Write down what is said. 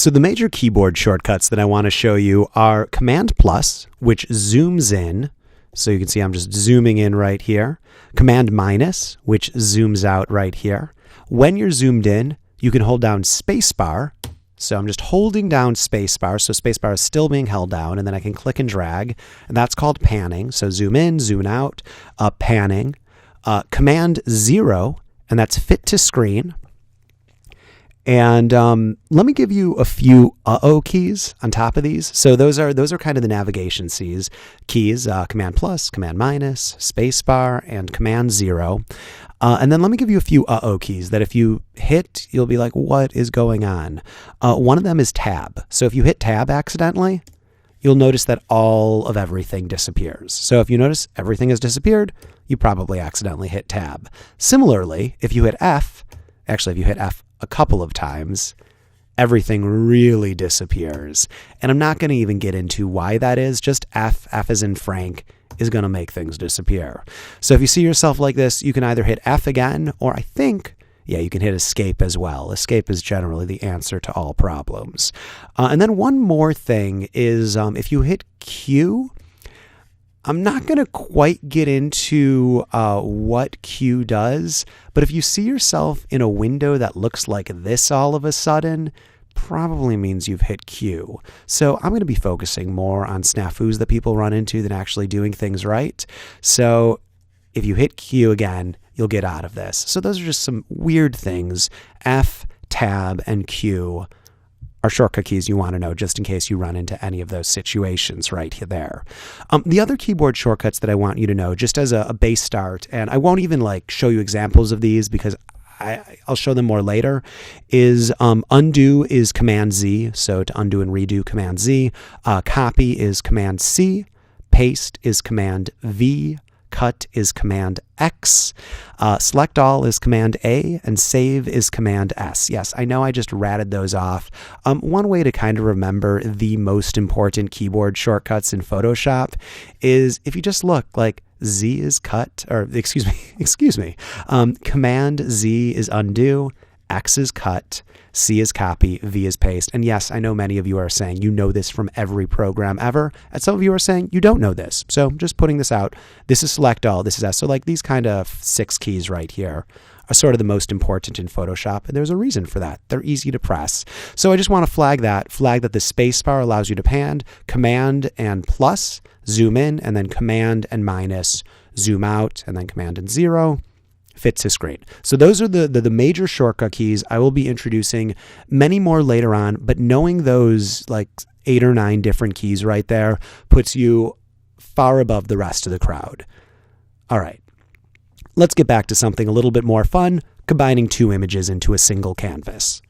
So the major keyboard shortcuts that I want to show you are Command plus, which zooms in. So you can see I'm just zooming in right here. Command minus, which zooms out right here. When you're zoomed in, you can hold down spacebar. So I'm just holding down spacebar. So spacebar is still being held down, and then I can click and drag, and that's called panning. So zoom in, zoom out, panning. Command 0, and that's fit to screen. And let me give you a few keys on top of these. So those are kind of the navigation keys, Command plus, Command minus, spacebar, and Command 0. And then let me give you a few keys that if you hit, you'll be like, what is going on? One of them is tab. So if you hit tab accidentally, you'll notice that all of everything disappears. So if you notice everything has disappeared, you probably accidentally hit tab. Similarly, if you hit F a couple of times, everything really disappears. And I'm not going to even get into why that is. Just F as in Frank, is going to make things disappear. So if you see yourself like this, you can either hit F again, or I think, you can hit escape as well. Escape is generally the answer to all problems. And then one more thing is if you hit Q, I'm not going to quite get into what Q does, but if you see yourself in a window that looks like this all of a sudden, probably means you've hit Q. So I'm going to be focusing more on snafus that people run into than actually doing things right. So if you hit Q again, you'll get out of this. So those are just some weird things. F, tab, and Q are shortcut keys you want to know just in case you run into any of those situations right there. The other keyboard shortcuts that I want you to know just as a base start, and I won't even show you examples of these because I'll show them more later, is undo is Command Z. So to undo and redo, Command Z. Copy is Command C. Paste is Command V. Cut is Command X, select all is Command A, and save is Command S. Yes, I know I just ratted those off. One way to kind of remember the most important keyboard shortcuts in Photoshop is if you just look like Z is cut, or excuse me, Command Z is undo, X is cut, C is copy, V is paste. And yes, I know many of you are saying you know this from every program ever, and some of you are saying you don't know this. So just putting this out, this is select all, this is S. So these kind of 6 keys right here are sort of the most important in Photoshop, and there's a reason for that. They're easy to press. So I just want to flag that the space bar allows you to pan, Command and plus, zoom in, and then Command and minus, zoom out, and then Command and 0, fit to screen. So those are the major shortcut keys. I will be introducing many more later on, but knowing those 8 or 9 different keys right there puts you far above the rest of the crowd. All right, let's get back to something a little bit more fun, combining 2 images into a single canvas.